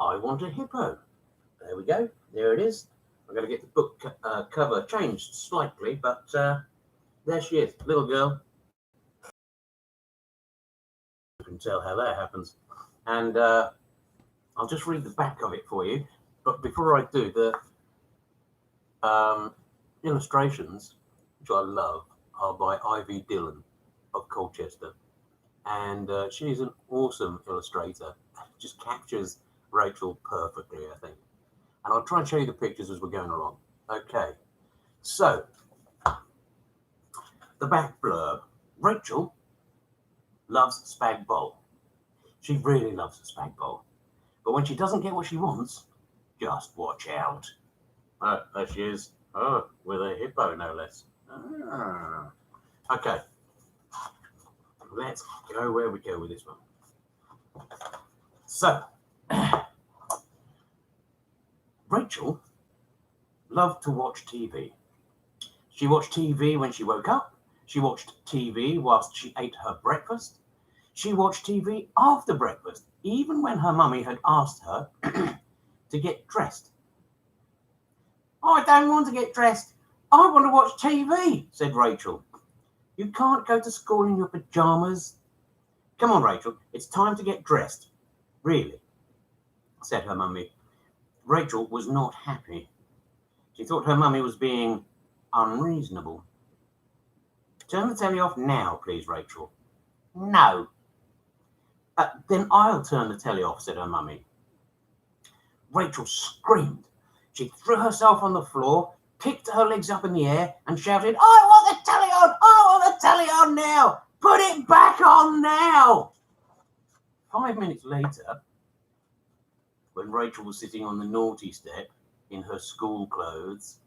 I Want a Hippo. There we go. There it is. I'm going to get the book cover changed slightly, but there she is, little girl. You can tell how that happens. And I'll just read the back of it for you. But before I do, the illustrations, which I love, are by Ivy Dillon of Colchester. And she's an awesome illustrator. Just captures Rachel perfectly, I think. And I'll try and show you the pictures as we're going along. Okay. So, the back blurb. Rachel loves spag bol. She really loves spag bol. But when she doesn't get what she wants, just watch out. There she is. Oh, with a hippo, no less. Ah. Okay. Let's go where we go with this one. So, Rachel loved to watch TV. She watched TV when she woke up. She watched TV whilst she ate her breakfast. She watched TV after breakfast, even when her mummy had asked her to get dressed. I don't want to get dressed. I want to watch TV, said Rachel. You can't go to school in your pajamas. Come on, Rachel, it's time to get dressed. Really, said her mummy. Rachel was not happy. She thought her mummy was being unreasonable. Turn the telly off now, please, Rachel. No. Then I'll turn the telly off, said her mummy. Rachel screamed. She threw herself on the floor, kicked her legs up in the air, and shouted, I want the telly on! I want the telly on now! Put it back on now! 5 minutes later, when Rachel was sitting on the naughty step in her school clothes,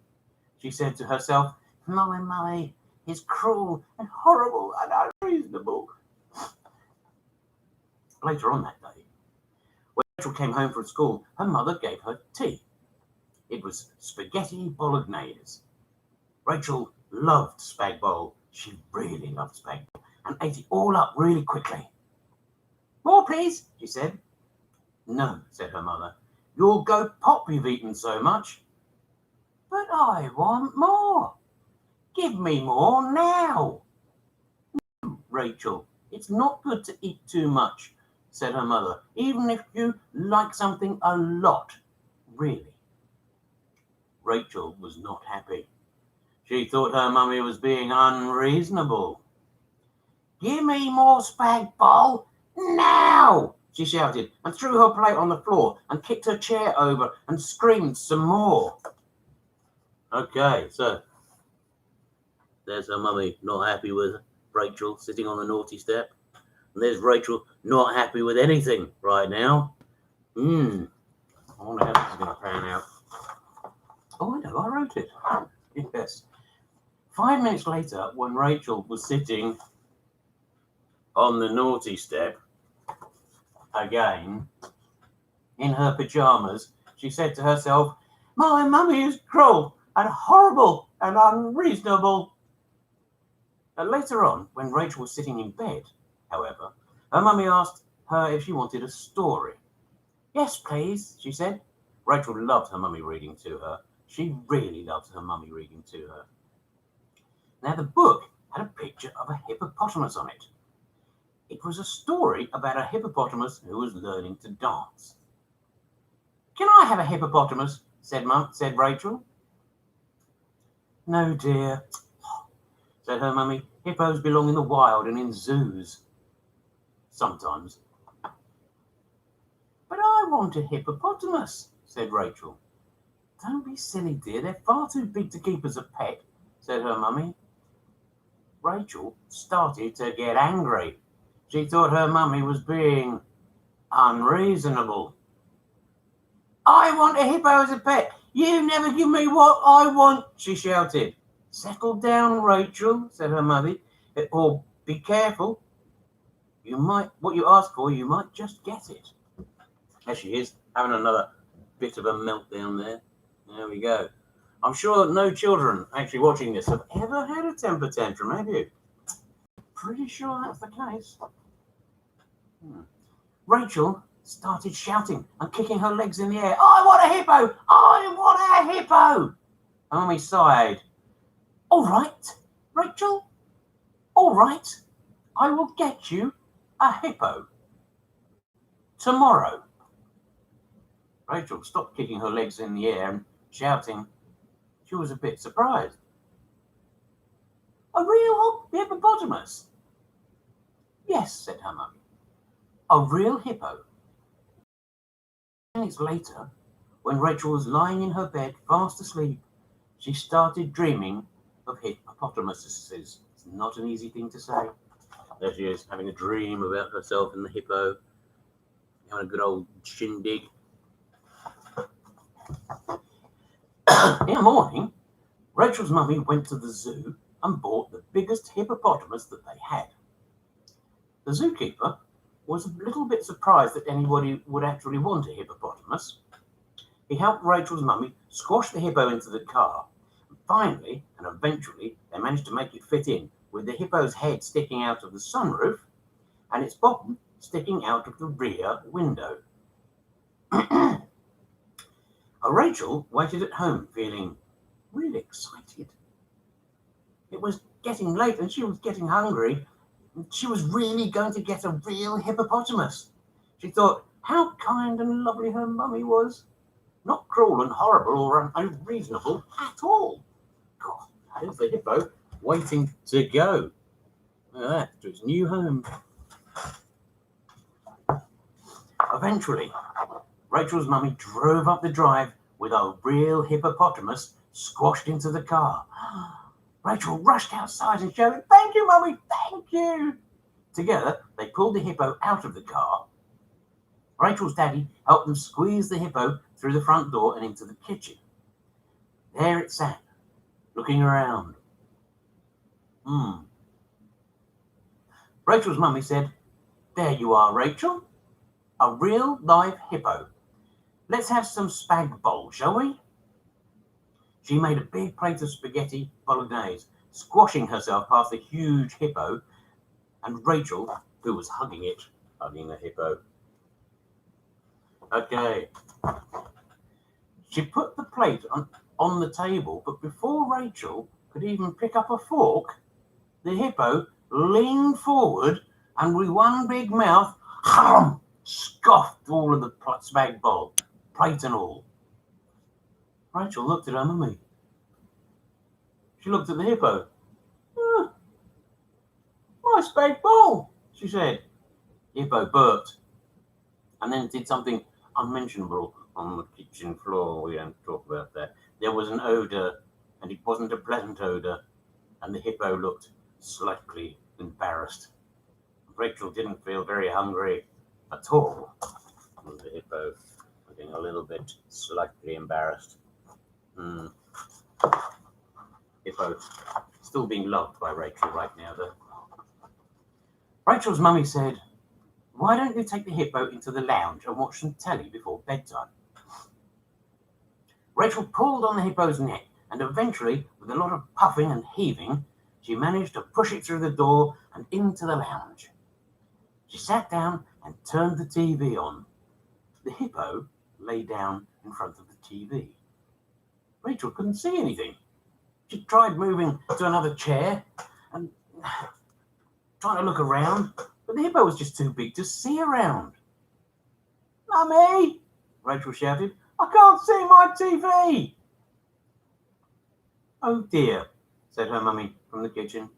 she said to herself, My mummy is cruel and horrible and unreasonable. Later on that day, when Rachel came home from school, her mother gave her tea. It was spaghetti bolognese. Rachel loved spag bol. She really loved spag bol and ate it all up really quickly. More, please, she said. No, said her mother. You'll go pop, you've eaten so much. But I want more. Give me more now. No, Rachel, it's not good to eat too much, said her mother, even if you like something a lot, really. Rachel was not happy. She thought her mummy was being unreasonable. Give me more spag bol now, she shouted, and threw her plate on the floor and kicked her chair over and screamed some more. Okay, so there's her mummy not happy with Rachel sitting on the naughty step. And there's Rachel not happy with anything right now. I wonder how this is going to pan out. Oh, I know, I wrote it. Yes. 5 minutes later, when Rachel was sitting on the naughty step, again, in her pajamas, she said to herself, My mummy is cruel and horrible and unreasonable. Later on, when Rachel was sitting in bed, however, her mummy asked her if she wanted a story. Yes, please, she said. Rachel loved her mummy reading to her. She really loved her mummy reading to her. Now, the book had a picture of a hippopotamus on it. It was a story about a hippopotamus who was learning to dance. Can I have a hippopotamus? said Rachel. No, dear, said her mummy. Hippos belong in the wild and in zoos. Sometimes. But I want a hippopotamus, said Rachel. Don't be silly, dear. They're far too big to keep as a pet, said her mummy. Rachel started to get angry. She thought her mummy was being unreasonable. I want a hippo as a pet. You never give me what I want, she shouted. Settle down, Rachel, said her mummy. Or be careful. What you ask for, you might just get it. There she is, having another bit of a meltdown there. There we go. I'm sure that no children actually watching this have ever had a temper tantrum, have you? Pretty sure that's the case. Rachel started shouting and kicking her legs in the air. I want a hippo! I want a hippo! Mummy sighed. All right, Rachel. All right, I will get you a hippo tomorrow. Rachel stopped kicking her legs in the air and shouting. She was a bit surprised. A real hippopotamus? Yes, said her mummy. A real hippo. Minutes later, when Rachel was lying in her bed fast asleep, she started dreaming of hippopotamuses. It's not an easy thing to say. There she is, having a dream about herself and the hippo, having a good old shindig. In the morning, Rachel's mummy went to the zoo and bought the biggest hippopotamus that they had. The zookeeper was a little bit surprised that anybody would actually want a hippopotamus. He helped Rachel's mummy squash the hippo into the car. Finally, and eventually, they managed to make it fit in, with the hippo's head sticking out of the sunroof and its bottom sticking out of the rear window. Rachel waited at home, feeling really excited. It was getting late and she was getting hungry. She was really going to get a real hippopotamus. She thought how kind and lovely her mummy was. Not cruel and horrible or unreasonable at all. God, there's the hippo waiting to go. Look at that, to its new home. Eventually, Rachel's mummy drove up the drive with a real hippopotamus squashed into the car. Rachel rushed outside and shouted, "Thank you, Mummy, thank you!" Together, they pulled the hippo out of the car. Rachel's daddy helped them squeeze the hippo through the front door and into the kitchen. There it sat, looking around. Rachel's mummy said, "There you are, Rachel. A real live hippo. Let's have some spag bowl, shall we?" She made a big plate of spaghetti bolognese, squashing herself past the huge hippo, and Rachel, who was hugging the hippo. Okay. She put the plate on the table, but before Rachel could even pick up a fork, the hippo leaned forward and with one big mouth, scoffed all of the spag bowl, plate and all. Rachel looked at her mummy. She looked at the hippo. My spag bowl, she said. The hippo burped and then did something unmentionable on the kitchen floor. We don't talk about that. There was an odour, and it wasn't a pleasant odour, and the hippo looked slightly embarrassed. Rachel didn't feel very hungry at all. The hippo looking a little bit slightly embarrassed. Hippo still being loved by Rachel right now, though. Rachel's mummy said, "Why don't you take the hippo into the lounge and watch some telly before bedtime?" Rachel pulled on the hippo's neck, and eventually, with a lot of puffing and heaving, she managed to push it through the door and into the lounge. She sat down and turned the TV on. The hippo lay down in front of the TV. Rachel couldn't see anything. She tried moving to another chair and trying to look around, but the hippo was just too big to see around. "Mummy!" Rachel shouted. "I can't see my TV!" "Oh dear," said her mummy from the kitchen.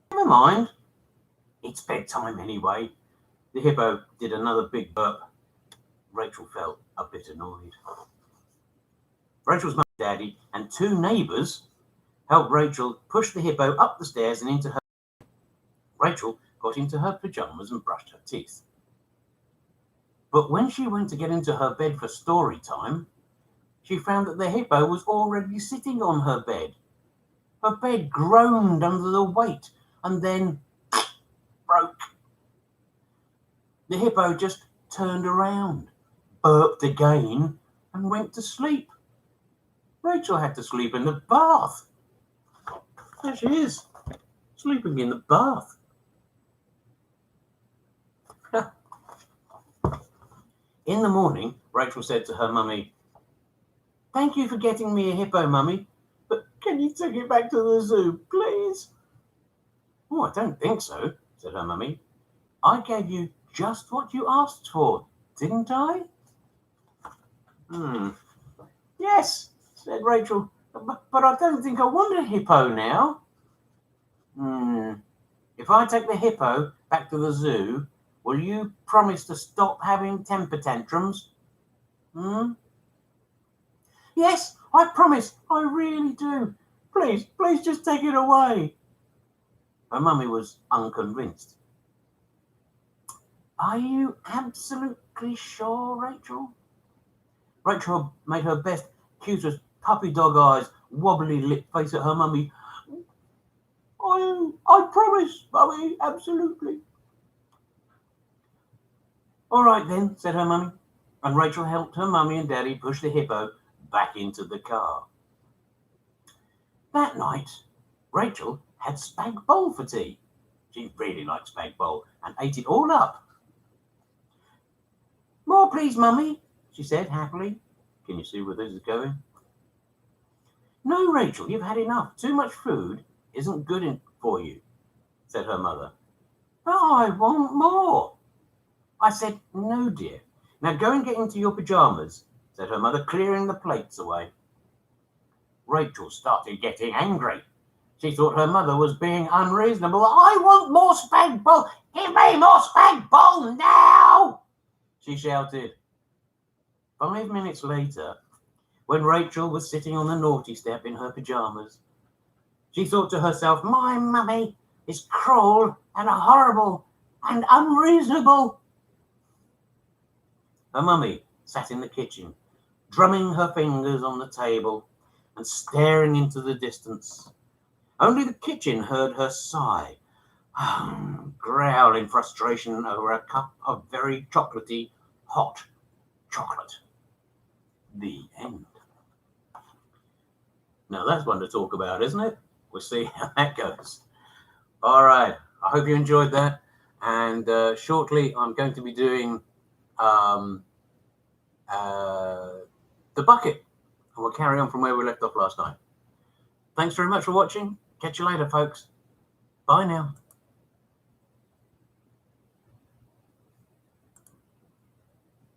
"Never mind. It's bedtime anyway." The hippo did another big burp. Rachel felt a bit annoyed. Rachel's mum, daddy, and two neighbours helped Rachel push the hippo up the stairs and into her. Rachel got into her pyjamas and brushed her teeth. But when she went to get into her bed for story time, she found that the hippo was already sitting on her bed. Her bed groaned under the weight and then broke. The hippo just turned around, burped again, and went to sleep. Rachel had to sleep in the bath. There she is, sleeping in the bath. In the morning, Rachel said to her mummy, "Thank you for getting me a hippo, mummy, but can you take it back to the zoo, please?" "Oh, I don't think so," said her mummy. "I gave you just what you asked for, didn't I?" "Yes," said Rachel, but I don't think I want a hippo now." "If I take the hippo back to the zoo, will you promise to stop having temper tantrums?" "Yes, I promise, I really do. Please, please just take it away." Her mummy was unconvinced. "Are you absolutely sure, Rachel?" Rachel made her best, cutest puppy dog eyes, wobbly lip face at her mummy. I promise, mummy, absolutely." "All right then," said her mummy, and Rachel helped her mummy and daddy push the hippo back into the car. That night, Rachel had spag bowl for tea. She really liked spag bowl and ate it all up. "More, please, mummy," she said happily. Can you see where this is going? "No, Rachel, you've had enough. Too much food isn't good for you," said her mother. "But I want more." "I said no, dear. Now go and get into your pajamas," said her mother, clearing the plates away. Rachel started getting angry. She thought her mother was being unreasonable. "I want more spag bowl. Give me more spag bowl now," she shouted. 5 minutes later, when Rachel was sitting on the naughty step in her pajamas, she thought to herself, "My mummy is cruel and horrible and unreasonable." Her mummy sat in the kitchen, drumming her fingers on the table and staring into the distance. Only the kitchen heard her sigh, growl in frustration over a cup of very chocolatey, hot chocolate. The end. Now that's one to talk about, isn't it? We'll see how that goes. All right. I hope you enjoyed that. And shortly, I'm going to be doing the bucket. And we'll carry on from where we left off last night. Thanks very much for watching. Catch you later, folks. Bye now.